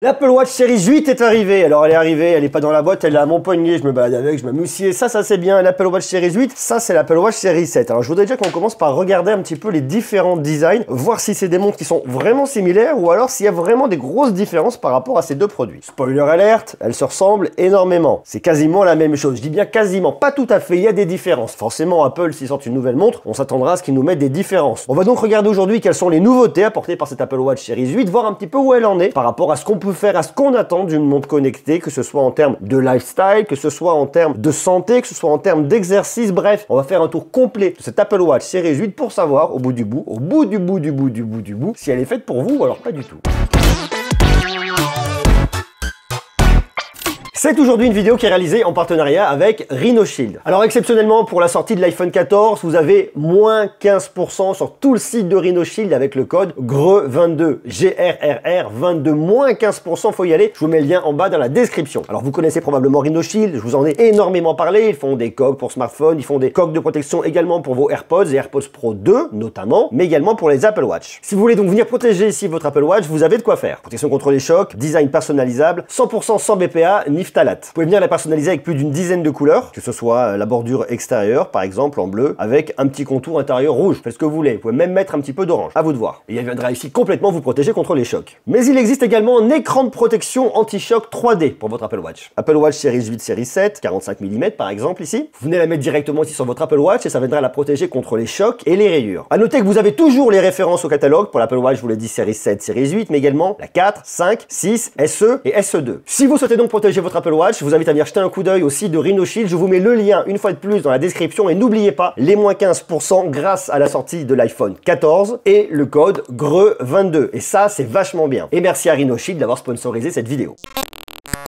L'Apple Watch Series 8 est arrivée. Alors elle est arrivée, elle est pas dans la boîte, elle est à mon poignet, je me balade avec, je m'amuse. Et ça c'est bien. L'Apple Watch Series 8, ça c'est l'Apple Watch Series 7. Alors je voudrais déjà qu'on commence par regarder un petit peu les différents designs, voir si c'est des montres qui sont vraiment similaires ou alors s'il y a vraiment des grosses différences par rapport à ces deux produits. Spoiler alert, elles se ressemblent énormément. C'est quasiment la même chose. Je dis bien quasiment, pas tout à fait, il y a des différences. Forcément, Apple, s'ils sortent une nouvelle montre, on s'attendra à ce qu'ils nous mettent des différences. On va donc regarder aujourd'hui quelles sont les nouveautés apportées par cette Apple Watch Series 8, voir un petit peu où elle en est par rapport à ce qu'on peut faire, à ce qu'on attend d'une montre connectée, que ce soit en termes de lifestyle, que ce soit en termes de santé, que ce soit en termes d'exercice, bref, on va faire un tour complet de cette Apple Watch Series 8 pour savoir, au bout du bout, si elle est faite pour vous ou alors pas du tout. C'est aujourd'hui une vidéo qui est réalisée en partenariat avec Rhino Shield. Alors exceptionnellement pour la sortie de l'iPhone 14, vous avez moins 15% sur tout le site de Rhino Shield avec le code GRE22, GRRR22, moins 15%, faut y aller, je vous mets le lien en bas dans la description. Alors vous connaissez probablement Rhino Shield, je vous en ai énormément parlé, ils font des coques pour smartphones, ils font des coques de protection également pour vos AirPods et AirPods Pro 2 notamment, mais également pour les Apple Watch. Si vous voulez donc venir protéger ici votre Apple Watch, vous avez de quoi faire. Protection contre les chocs, design personnalisable, 100% sans BPA, ni phtalate. Vous pouvez venir la personnaliser avec plus d'une dizaine de couleurs, que ce soit la bordure extérieure, par exemple en bleu, avec un petit contour intérieur rouge. Faites ce que vous voulez. Vous pouvez même mettre un petit peu d'orange. À vous de voir. Et elle viendra ici complètement vous protéger contre les chocs. Mais il existe également un écran de protection anti-choc 3D pour votre Apple Watch. Apple Watch Series 8, Series 7, 45 mm par exemple ici. Vous venez la mettre directement ici sur votre Apple Watch et ça viendra la protéger contre les chocs et les rayures. À noter que vous avez toujours les références au catalogue pour l'Apple Watch, je vous l'ai dit, Series 7, Series 8, mais également la 4, 5, 6, SE et SE2. Si vous souhaitez donc protéger votre Apple Watch, je vous invite à venir jeter un coup d'œil au site de Rhino Shield. Je vous mets le lien une fois de plus dans la description et n'oubliez pas les moins 15% grâce à la sortie de l'iPhone 14 et le code GRE22. Et ça, c'est vachement bien. Et merci à Rhino Shield d'avoir sponsorisé cette vidéo.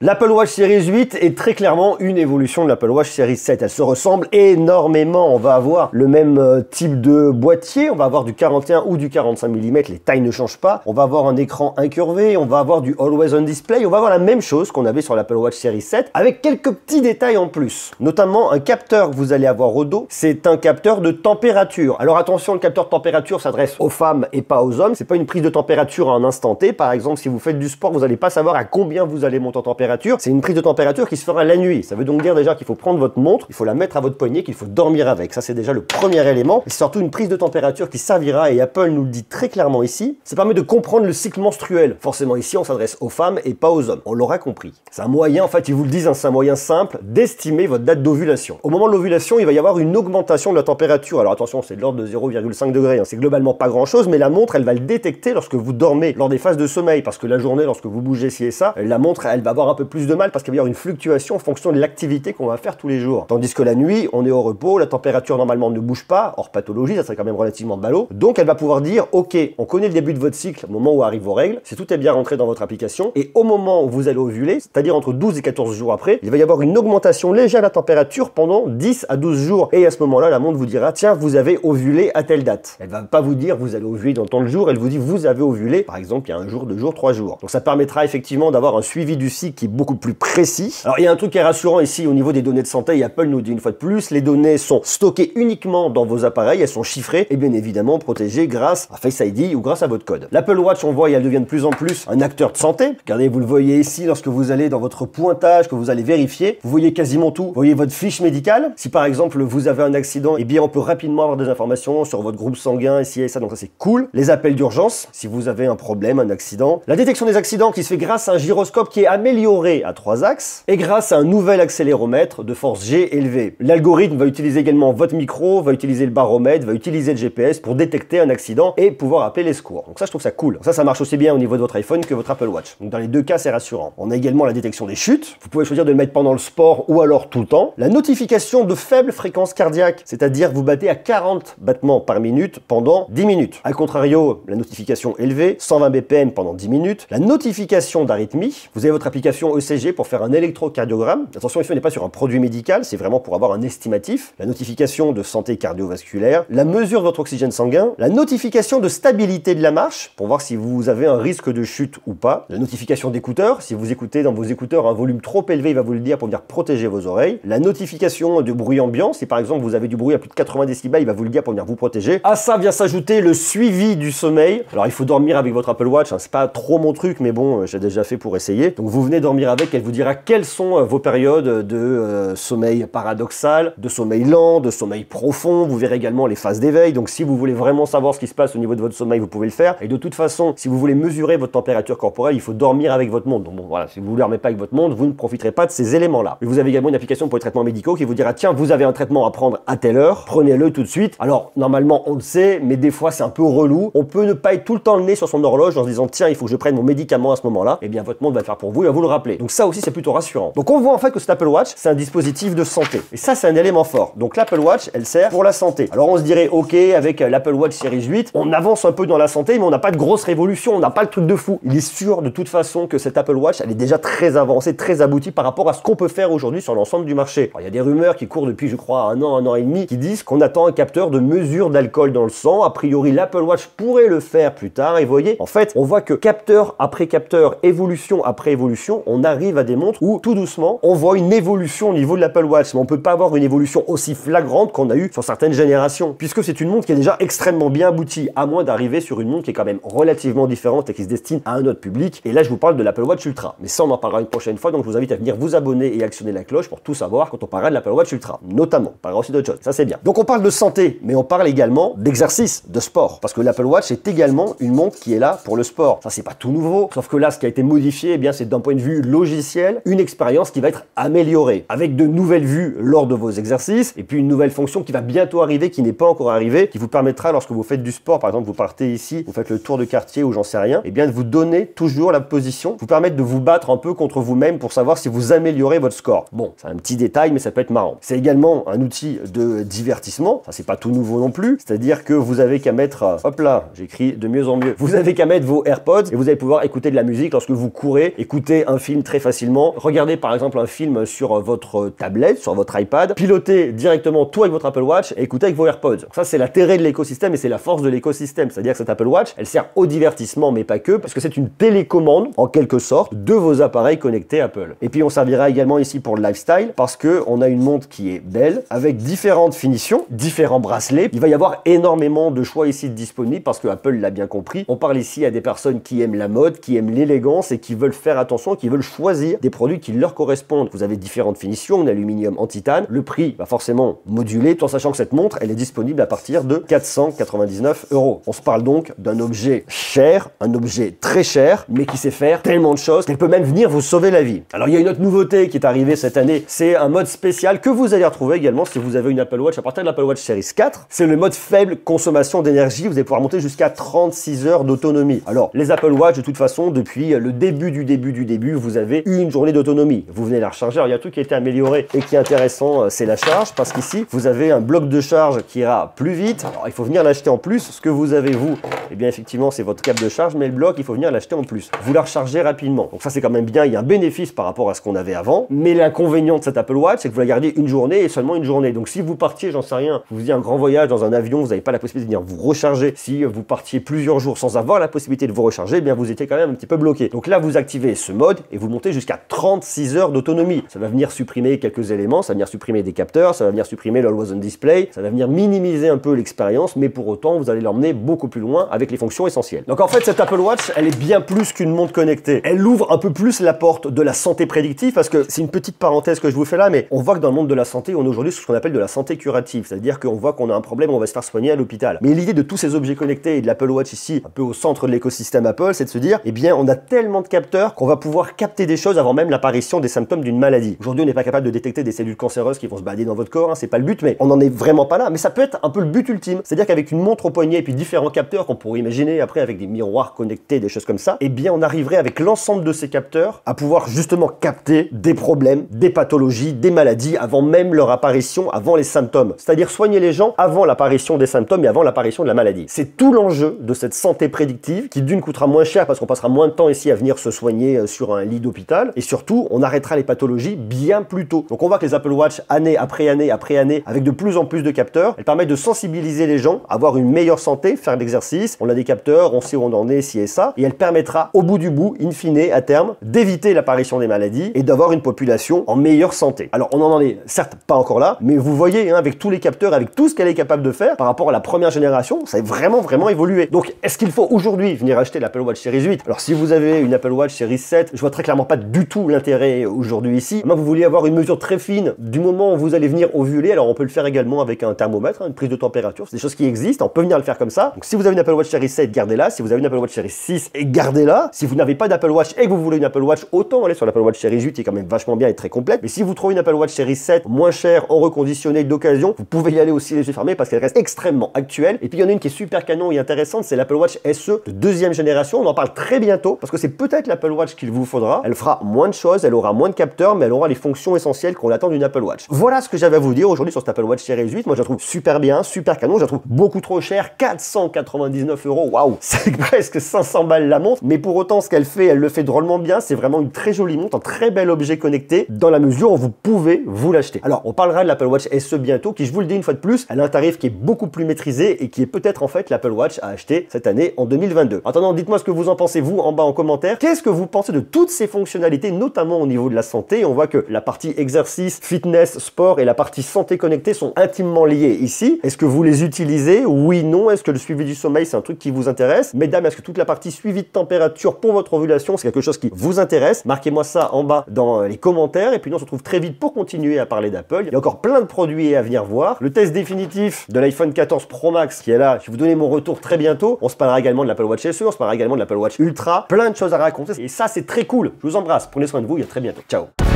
L'Apple Watch Series 8 est très clairement une évolution de l'Apple Watch Series 7. Elle se ressemble énormément. On va avoir le même type de boîtier. On va avoir du 41 ou du 45 mm. Les tailles ne changent pas. On va avoir un écran incurvé. On va avoir du Always On Display. On va avoir la même chose qu'on avait sur l'Apple Watch Series 7 avec quelques petits détails en plus. Notamment un capteur que vous allez avoir au dos. C'est un capteur de température. Alors attention, le capteur de température s'adresse aux femmes et pas aux hommes. C'est pas une prise de température à un instant T. Par exemple, si vous faites du sport, vous n'allez pas savoir à combien vous allez monter en température. C'est une prise de température qui se fera la nuit. Ça veut donc dire déjà qu'il faut prendre votre montre, il faut la mettre à votre poignet, qu'il faut dormir avec. Ça, c'est déjà le premier élément. Et c'est surtout une prise de température qui servira, et Apple nous le dit très clairement ici, ça permet de comprendre le cycle menstruel. Forcément, ici, on s'adresse aux femmes et pas aux hommes. On l'aura compris. C'est un moyen, en fait, ils vous le disent, hein, c'est un moyen simple d'estimer votre date d'ovulation. Au moment de l'ovulation, il va y avoir une augmentation de la température. Alors attention, c'est de l'ordre de 0,5 degrés. Hein. C'est globalement pas grand-chose, mais la montre, elle va le détecter lorsque vous dormez, lors des phases de sommeil. Parce que la journée, lorsque vous bougez ci et ça, la montre, elle va avoir un peu plus de mal parce qu'il va y avoir une fluctuation en fonction de l'activité qu'on va faire tous les jours. Tandis que la nuit, on est au repos, la température normalement ne bouge pas, hors pathologie, ça serait quand même relativement ballot. Donc elle va pouvoir dire, ok, on connaît le début de votre cycle, au moment où arrivent vos règles, si tout est bien rentré dans votre application, et au moment où vous allez ovuler, c'est-à-dire entre 12 et 14 jours après, il va y avoir une augmentation légère de la température pendant 10 à 12 jours. Et à ce moment-là, la montre vous dira, tiens, vous avez ovulé à telle date. Elle va pas vous dire, vous allez ovuler dans tant de jours, elle vous dit, vous avez ovulé, par exemple, il y a un jour, 2 jours, 3 jours. Donc ça permettra effectivement d'avoir un suivi du cycle qui est beaucoup plus précis. Alors il y a un truc qui est rassurant ici au niveau des données de santé, et Apple nous dit une fois de plus, les données sont stockées uniquement dans vos appareils, elles sont chiffrées et bien évidemment protégées grâce à Face ID ou grâce à votre code. L'Apple Watch, on voit, elle devient de plus en plus un acteur de santé. Regardez, vous le voyez ici, lorsque vous allez dans votre pointage, que vous allez vérifier, vous voyez quasiment tout. Vous voyez votre fiche médicale. Si par exemple vous avez un accident, eh bien on peut rapidement avoir des informations sur votre groupe sanguin, ici et ça, donc ça c'est cool. Les appels d'urgence, si vous avez un problème, un accident. La détection des accidents qui se fait grâce à un gyroscope qui est amélioré à 3 axes et grâce à un nouvel accéléromètre de force G élevé. L'algorithme va utiliser également votre micro, va utiliser le baromètre, va utiliser le GPS pour détecter un accident et pouvoir appeler les secours. Donc ça, je trouve ça cool. Ça marche aussi bien au niveau de votre iPhone que votre Apple Watch. Donc dans les deux cas, c'est rassurant. On a également la détection des chutes. Vous pouvez choisir de le mettre pendant le sport ou alors tout le temps. La notification de faible fréquence cardiaque, c'est-à-dire vous battez à 40 battements par minute pendant 10 minutes. A contrario, la notification élevée, 120 BPM pendant 10 minutes. La notification d'arythmie, vous avez votre application notification ECG pour faire un électrocardiogramme. Attention, ici on n'est pas sur un produit médical, c'est vraiment pour avoir un estimatif. La notification de santé cardiovasculaire, la mesure de votre oxygène sanguin, la notification de stabilité de la marche pour voir si vous avez un risque de chute ou pas, la notification d'écouteurs, si vous écoutez dans vos écouteurs un volume trop élevé, il va vous le dire pour venir protéger vos oreilles, la notification de bruit ambiant, si par exemple vous avez du bruit à plus de 80 décibels, il va vous le dire pour venir vous protéger. À ça vient s'ajouter le suivi du sommeil. Alors il faut dormir avec votre Apple Watch, hein, c'est pas trop mon truc, mais bon, j'ai déjà fait pour essayer. Donc vous venez dormir avec, elle vous dira quelles sont vos périodes de sommeil paradoxal, de sommeil lent, de sommeil profond. Vous verrez également les phases d'éveil. Donc si vous voulez vraiment savoir ce qui se passe au niveau de votre sommeil, vous pouvez le faire. Et de toute façon, si vous voulez mesurer votre température corporelle, il faut dormir avec votre montre. Donc bon, voilà, si vous ne dormez pas avec votre montre, vous ne profiterez pas de ces éléments-là. Et vous avez également une application pour les traitements médicaux qui vous dira tiens, vous avez un traitement à prendre à telle heure, prenez-le tout de suite. Alors normalement on le sait, mais des fois c'est un peu relou. On peut ne pas être tout le temps le nez sur son horloge en se disant tiens, il faut que je prenne mon médicament à ce moment-là. Eh bien votre montre va le faire pour vous et va vous le rappeler. Donc ça aussi c'est plutôt rassurant. Donc on voit en fait que cet Apple Watch c'est un dispositif de santé. Et ça c'est un élément fort. Donc l'Apple Watch elle sert pour la santé. Alors on se dirait ok avec l'Apple Watch Series 8, on avance un peu dans la santé mais on n'a pas de grosse révolution, on n'a pas le truc de fou. Il est sûr de toute façon que cette Apple Watch elle est déjà très avancée, très aboutie par rapport à ce qu'on peut faire aujourd'hui sur l'ensemble du marché. Alors, il y a des rumeurs qui courent depuis je crois un an et demi qui disent qu'on attend un capteur de mesure d'alcool dans le sang. A priori l'Apple Watch pourrait le faire plus tard et vous voyez en fait on voit que capteur après capteur, évolution après évolution, on arrive à des montres où tout doucement on voit une évolution au niveau de l'Apple Watch, mais on peut pas avoir une évolution aussi flagrante qu'on a eu sur certaines générations puisque c'est une montre qui est déjà extrêmement bien aboutie à moins d'arriver sur une montre qui est quand même relativement différente et qui se destine à un autre public. Et là je vous parle de l'Apple Watch Ultra, mais ça on en parlera une prochaine fois, donc je vous invite à venir vous abonner et actionner la cloche pour tout savoir quand on parlera de l'Apple Watch Ultra, notamment. On parlera aussi d'autres choses, ça c'est bien. Donc on parle de santé, mais on parle également d'exercice, de sport, parce que l'Apple Watch est également une montre qui est là pour le sport. Ça c'est pas tout nouveau, sauf que là ce qui a été modifié, eh bien c'est d'un point de vue logiciel, une expérience qui va être améliorée, avec de nouvelles vues lors de vos exercices, et puis une nouvelle fonction qui va bientôt arriver, qui n'est pas encore arrivée, qui vous permettra lorsque vous faites du sport, par exemple vous partez ici, vous faites le tour de quartier ou j'en sais rien, eh bien de vous donner toujours la position, vous permettre de vous battre un peu contre vous-même pour savoir si vous améliorez votre score. Bon, c'est un petit détail, mais ça peut être marrant. C'est également un outil de divertissement, ça c'est pas tout nouveau non plus, c'est-à-dire que vous avez qu'à mettre, hop là, j'écris de mieux en mieux, vous avez qu'à mettre vos AirPods et vous allez pouvoir écouter de la musique lorsque vous courez, écouter un film très facilement, regardez par exemple un film sur votre tablette, sur votre iPad, piloter directement tout avec votre Apple Watch et écouter avec vos AirPods. Donc ça c'est l'intérêt de l'écosystème et c'est la force de l'écosystème, c'est-à-dire que cette Apple Watch, elle sert au divertissement mais pas que, parce que c'est une télécommande en quelque sorte de vos appareils connectés Apple. Et puis on servira également ici pour le lifestyle parce que on a une montre qui est belle avec différentes finitions, différents bracelets. Il va y avoir énormément de choix ici disponibles parce que Apple l'a bien compris. On parle ici à des personnes qui aiment la mode, qui aiment l'élégance et qui veulent faire attention, qui veulent choisir des produits qui leur correspondent. Vous avez différentes finitions en aluminium, en titane. Le prix va forcément moduler tout en sachant que cette montre, elle est disponible à partir de 499 €. On se parle donc d'un objet cher, un objet très cher, mais qui sait faire tellement de choses qu'elle peut même venir vous sauver la vie. Alors il y a une autre nouveauté qui est arrivée cette année, c'est un mode spécial que vous allez retrouver également si vous avez une Apple Watch à partir de l'Apple Watch Series 4. C'est le mode faible consommation d'énergie, vous allez pouvoir monter jusqu'à 36 heures d'autonomie. Alors les Apple Watch de toute façon depuis le début, vous avez une journée d'autonomie. Vous venez la recharger, alors il y a un truc qui a été amélioré et qui est intéressant, c'est la charge, parce qu'ici vous avez un bloc de charge qui ira plus vite. Alors il faut venir l'acheter en plus, ce que vous avez vous, eh bien effectivement c'est votre câble de charge, mais le bloc il faut venir l'acheter en plus. Vous la rechargez rapidement. Donc ça c'est quand même bien, il y a un bénéfice par rapport à ce qu'on avait avant, mais l'inconvénient de cette Apple Watch c'est que vous la gardez une journée et seulement une journée. Donc si vous partiez, j'en sais rien, vous faisiez un grand voyage dans un avion, vous n'avez pas la possibilité de venir vous recharger. Si vous partiez plusieurs jours sans avoir la possibilité de vous recharger, eh bien vous étiez quand même un petit peu bloqué. Donc là vous activez ce mode et vous montez jusqu'à 36 heures d'autonomie. Ça va venir supprimer quelques éléments, ça va venir supprimer des capteurs, ça va venir supprimer le Always On Display, ça va venir minimiser un peu l'expérience, mais pour autant vous allez l'emmener beaucoup plus loin avec les fonctions essentielles. Donc en fait cette Apple Watch, elle est bien plus qu'une montre connectée. Elle ouvre un peu plus la porte de la santé prédictive parce que c'est une petite parenthèse que je vous fais là, mais on voit que dans le monde de la santé, on est aujourd'hui sur ce qu'on appelle de la santé curative, c'est-à-dire qu'on voit qu'on a un problème, on va se faire soigner à l'hôpital. Mais l'idée de tous ces objets connectés et de l'Apple Watch ici, un peu au centre de l'écosystème Apple, c'est de se dire, eh bien on a tellement de capteurs qu'on va pouvoir capter des choses avant même l'apparition des symptômes d'une maladie. Aujourd'hui on n'est pas capable de détecter des cellules cancéreuses qui vont se balader dans votre corps, hein, c'est pas le but, mais on n'en est vraiment pas là. Mais ça peut être un peu le but ultime, c'est-à-dire qu'avec une montre au poignet et puis différents capteurs qu'on pourrait imaginer après avec des miroirs connectés, des choses comme ça, eh bien on arriverait avec l'ensemble de ces capteurs à pouvoir justement capter des problèmes, des pathologies, des maladies avant même leur apparition, avant les symptômes. C'est-à-dire soigner les gens avant l'apparition des symptômes et avant l'apparition de la maladie. C'est tout l'enjeu de cette santé prédictive qui d'une coûtera moins cher parce qu'on passera moins de temps ici à venir se soigner sur un lit d'hôpital. Et surtout, on arrêtera les pathologies bien plus tôt. Donc on voit que les Apple Watch, année après année après année, avec de plus en plus de capteurs, elles permettent de sensibiliser les gens, avoir une meilleure santé, faire de l'exercice. On a des capteurs, on sait où on en est, ci et ça. Et elle permettra, au bout du bout, in fine, à terme, d'éviter l'apparition des maladies et d'avoir une population en meilleure santé. Alors on en est certes pas encore là, mais vous voyez, hein, avec tous les capteurs, avec tout ce qu'elle est capable de faire par rapport à la première génération, ça a vraiment évolué. Donc est-ce qu'il faut aujourd'hui venir acheter l'Apple Watch Series 8? Alors si vous avez une Apple Watch Series 7, je vois très clairement pas du tout l'intérêt aujourd'hui ici. Moi, vous vouliez avoir une mesure très fine du moment où vous allez venir ovuler, alors on peut le faire également avec un thermomètre, hein, une prise de température, c'est des choses qui existent, on peut venir le faire comme ça. Donc si vous avez une Apple Watch Series 7, gardez-la. Si vous avez une Apple Watch Series 6, gardez-la. Si vous n'avez pas d'Apple Watch et que vous voulez une Apple Watch, autant aller sur l'Apple Watch Series 8 qui est quand même vachement bien et très complète. Mais si vous trouvez une Apple Watch Series 7 moins chère, en reconditionné d'occasion, vous pouvez y aller aussi les yeux fermés parce qu'elle reste extrêmement actuelle. Et puis il y en a une qui est super canon et intéressante, c'est l'Apple Watch SE de deuxième génération. On en parle très bientôt parce que c'est peut-être l'Apple Watch qu'il vous faudra. Elle fera moins de choses, elle aura moins de capteurs, mais elle aura les fonctions essentielles qu'on attend d'une Apple Watch. Voilà ce que j'avais à vous dire aujourd'hui sur cette Apple Watch Series 8. Moi, je la trouve super bien, super canon. Je la trouve beaucoup trop chère, 499 €. Waouh, c'est presque 500 balles la montre. Mais pour autant, ce qu'elle fait, elle le fait drôlement bien. C'est vraiment une très jolie montre, un très bel objet connecté dans la mesure où vous pouvez vous l'acheter. Alors, on parlera de l'Apple Watch SE bientôt, qui, je vous le dis une fois de plus, elle a un tarif qui est beaucoup plus maîtrisé et qui est peut-être en fait l'Apple Watch à acheter cette année en 2022. En attendant, dites-moi ce que vous en pensez, vous, en bas en commentaire. Qu'est-ce que vous pensez de toutes ces fonctionnalités, notamment au niveau de la santé? On voit que la partie exercice, fitness, sport et la partie santé connectée sont intimement liées ici. Est-ce que vous les utilisez? Oui, non. Est-ce que le suivi du sommeil, c'est un truc qui vous intéresse? Mesdames, est-ce que toute la partie suivi de température pour votre ovulation, c'est quelque chose qui vous intéresse? Marquez-moi ça en bas dans les commentaires. Et puis nous, on se retrouve très vite pour continuer à parler d'Apple. Il y a encore plein de produits à venir voir. Le test définitif de l'iPhone 14 Pro Max qui est là. Je vais vous donner mon retour très bientôt. On se parlera également de l'Apple Watch SE, on se parlera également de l'Apple Watch Ultra. Plein de choses à raconter. Et ça, c'est très cool. Je vous embrasse. Prenez soin de vous et à très bientôt. Ciao.